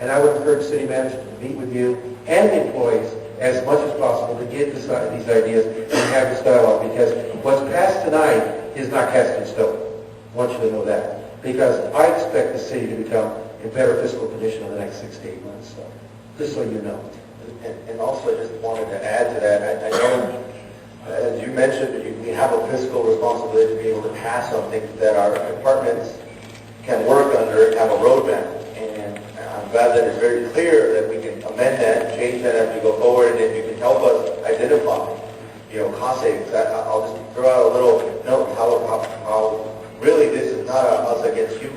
And I would encourage city managers to meet with you and the employees as much as possible to get these ideas and have this dialogue, because what's passed tonight is not cast in stone. I want you to know that, because I expect the city to become in better fiscal condition in the next 6 to 8 months. So, just so you know. And also, I just wanted to add to that, I know, as you mentioned, we have a fiscal responsibility to be able to pass something that our departments can work under and have a roadmap. And I'm glad that it's very clear that we can amend that and change that as we go forward, and if you can help us identify, cost savings. I'll just throw out a little note how really this is not a us against you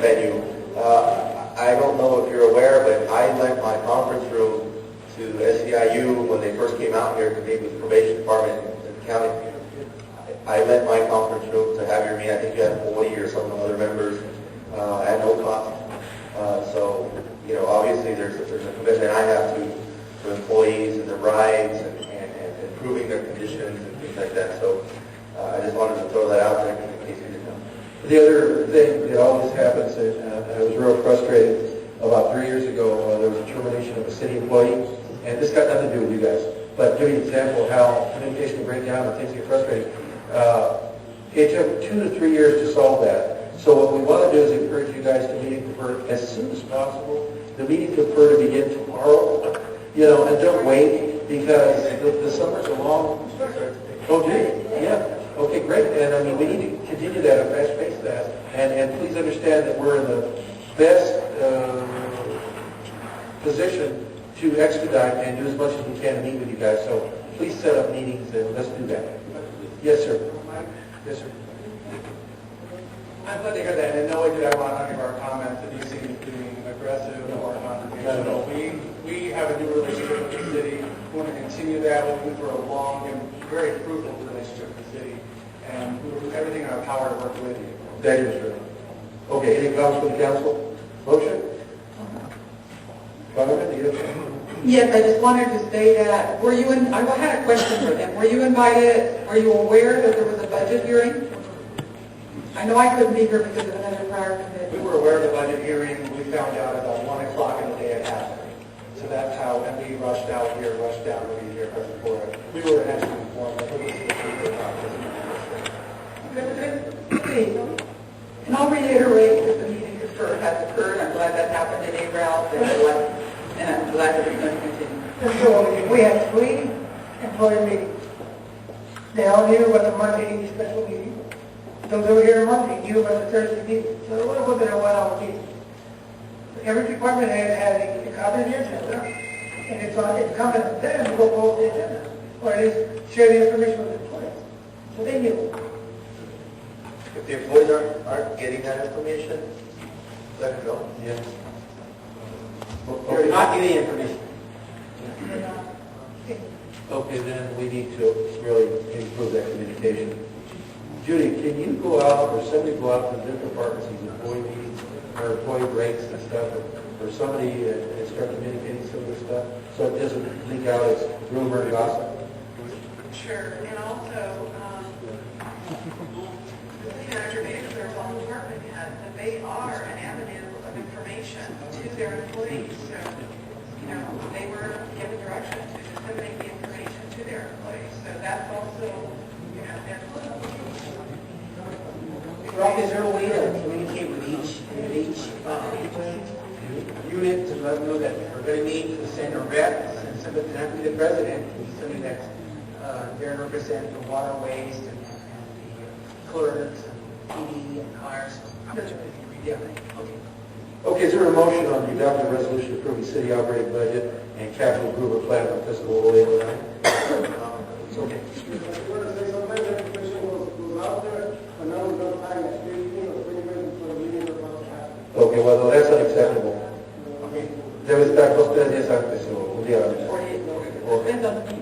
venue. I don't know if you're aware, but I lent my conference room to SEIU when they first came out here to meet with the probation department in the county. I lent my conference room to have your meeting. I think you had 40 or some other members at no cost. So, obviously there's a commitment I have to employees and their rights and improving their conditions and things like that. So I just wanted to throw that out there in case you didn't know. The other thing that always happens, and I was real frustrated, about 3 years ago, there was a termination of a city employee, and this got nothing to do with you guys, but give you an example of how communication can break down and things get frustrating. It took 2 to 3 years to solve that. So what we want to do is encourage you guys to meet and confer as soon as possible. The meeting confer to begin tomorrow, and don't wait, because the summers are long. Oh, do you? Yeah. Okay, great. And we need to continue that at a fast pace. And please understand that we're in the best position to expedite and do as much as we can to meet with you guys. So please set up meetings and let's do that. Yes, sir. Yes, sir. I'm glad to hear that. In no way did I want any of our comments to be seen as being aggressive or confrontational. We have a new relationship with the city. We want to continue that. We're looking for a long and very fruitful relationship with the city. And we will do everything in our power to work with you. Thank you, sir. Okay, any comments from the council? Motion? Yes, I just wanted to say that, I had a question for them. Were you invited, were you aware that there was a budget hearing? I know I couldn't be here because of another prior commitment. We were aware of the budget hearing. We found out about 1 o'clock in the day it happened. So that's how, and we rushed out here, rushed down to be here present for it. We were actually informed that this was the truth about this. Okay. And I'll reiterate that the meeting has occurred. I'm glad that happened today, Ralph, and I'm glad that it's going to continue. So we had 3 employee meetings. They all knew about the Monday special meeting. Those over here on Monday knew about the Thursday meeting. So it wasn't a 1 hour meeting. Every department head had a copy of the agenda, and it's incumbent on them to go over the agenda, or at least share the information with the employees. So they knew. If the employees aren't getting that information, let them go. Yes. You're not getting information. Okay, then we need to really improve that communication. Judy, can you go out, or somebody go out to the different departments, these employee meetings, or employee breaks and stuff, or somebody start communicating some of this stuff, so it doesn't leak out as rumor and gossip? Sure, and also, the city manager made it clear to all department heads that they are an avenue of information to their employees. So, they were given direction to disseminate the information to their employees. So that's also, that's Rob, is there a way to communicate with each unit to let them know that we're going to need to send a rep, and send it to the president, somebody that's there to represent the waterways and the clerks and PD and cars? Yeah, okay. Okay, is there a motion on the adopted resolution approving city operating budget and capital improvement plan for fiscal 0809? It's okay. Okay, well, no, that's unacceptable. Debe estar 2 días antes o un día antes.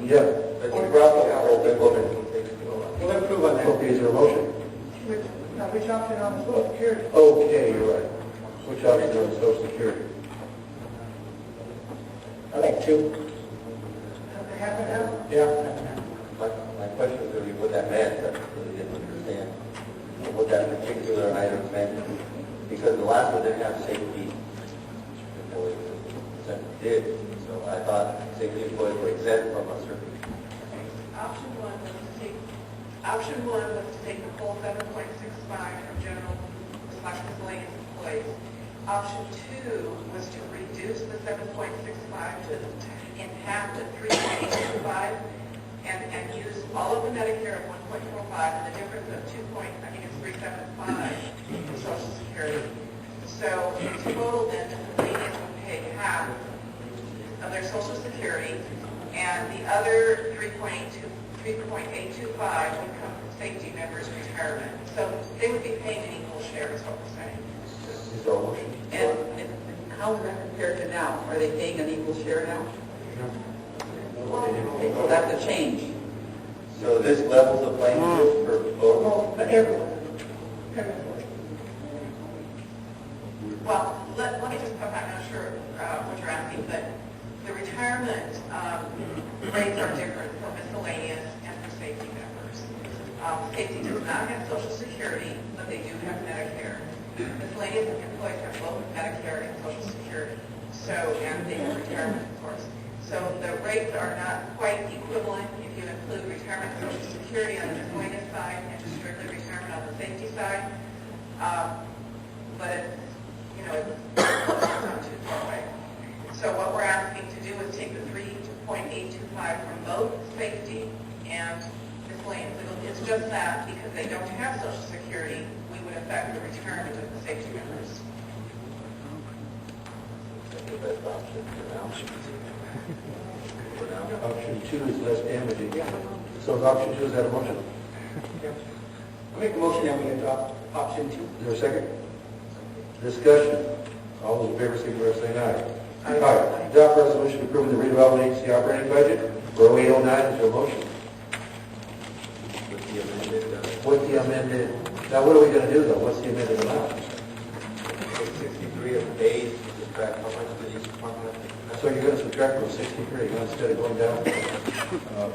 Yeah. I think Ralph will have all the implement. We'll improve on that. Okay, is there a motion? Which option on the Social Security? Okay, you're right. Which option on Social Security? I like 2. Half and half? Yeah. My question is really what that meant. I really didn't understand what that particular item meant, because the last one didn't have safety. did. So I thought safety employees were exempt from a certain. Option one was to take the full 7.65 from general/miscellaneous employees. Option two was to reduce the 7.65 in half to 3.85 and use all of the Medicare of 1.45 and the difference of 375 for Social Security. So in total, then, miscellaneous would pay half of their Social Security, and the other 3.825 would come from safety members' retirement. So they would be paying an equal share, is what we're saying. Is there a motion? And how is that compared to now? Are they paying an equal share now? Okay, so that's a change. So this levels the playing field for both? No, but everyone. Everyone. Well, let me just, I'm not sure what you're asking, but the retirement rates are different for miscellaneous and for safety members. Safety does not have Social Security, but they do have Medicare. Miscellaneous employees have both Medicare and Social Security. So, and they have retirement, of course. So the rates are not quite equivalent if you include retirement and Social Security on the miscellaneous side and just strictly retirement on the safety side. But it's, it's not too far away. So what we're asking to do is take the 3.825 from both safety and miscellaneous. It's just that because they don't have Social Security, we would affect the retirement of the safety members. The best option for now. Option two is less damaging. So option two, is that a motion? I make a motion that we adopt option two. Is there a second? Discussion. All those in favor, signify by saying aye. Aye. Adopt resolution approving the redevelopment agency operating budget for 0809. Is there a motion? With the amended, now what are we going to do though? What's the amended amount? 63 of the days, subtract how much did each department have to take? So you're going to subtract from 63 instead of going down?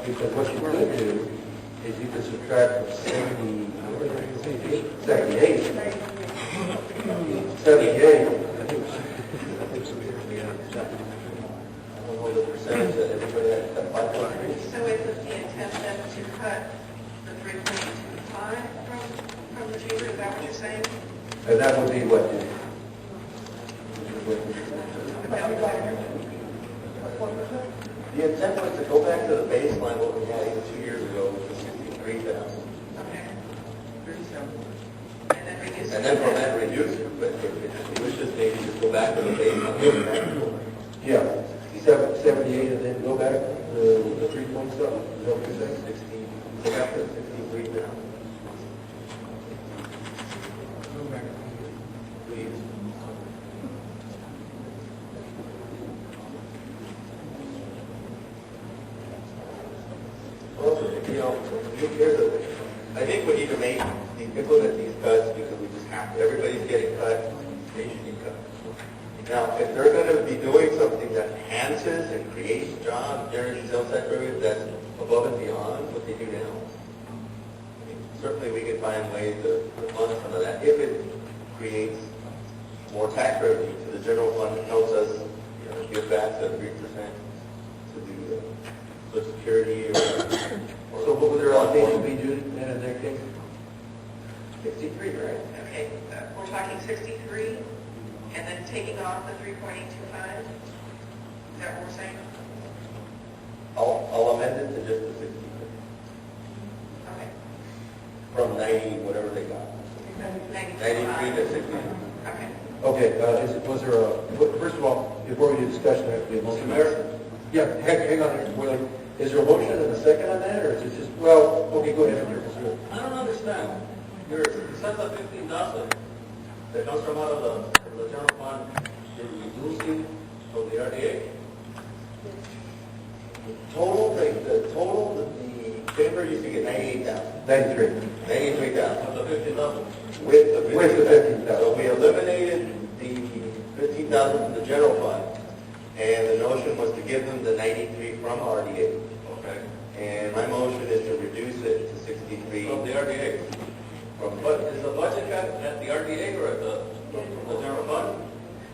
Because what you could do is you could subtract from 78. 78. I don't know the percentage that everybody had to cut 5.3. So it's the intention to cut the 3.25 from the chamber, is that what you're saying? And that would be what? The intent was to go back to the baseline, what we had even 2 years ago, which was 63,000. Okay. And then reduce. And then from that reduce it, but if it wishes, maybe just go back to the baseline. Yeah, 78 and then go back to the 3 point something. Is that what you're saying? 60, go back to 63 now. Please. Also, here's the thing. I think we need to implement these cuts because we just have to. Everybody's getting cut. They should get cut. Now, if they're going to be doing something that enhances and creates jobs during the sales tax revenue, that's above and beyond what they do now. I mean, certainly we can find ways to fund some of that if it creates more tax revenue to the general fund. It helps us, give back to 3% to do Social Security or So what would their allocation be, Judy, then in that case? 63, right? Okay, we're talking 63, and then taking off the 3.825? Is that what we're saying? I'll amend it to just the 63. Okay. From 90, whatever they got. 93 to 60. Okay. Okay, was there first of all, before we do discussion, there has to be a motion. Yeah, hang on here. Willie. Is there a motion and a second on that, or is it just, well, okay, go ahead. I don't understand. You're set of 15,000 that comes from out of the general fund, you're reducing from the RDA. The chamber used to get 98,000. 93. 93,000. Of the 15,000. With the 15,000. So we eliminated the 15,000 from the general fund, and the notion was to give them the 93 from RDA. Okay. And my motion is to reduce it to 63. From the RDA. From But is the budget cut at the RDA or at the general fund?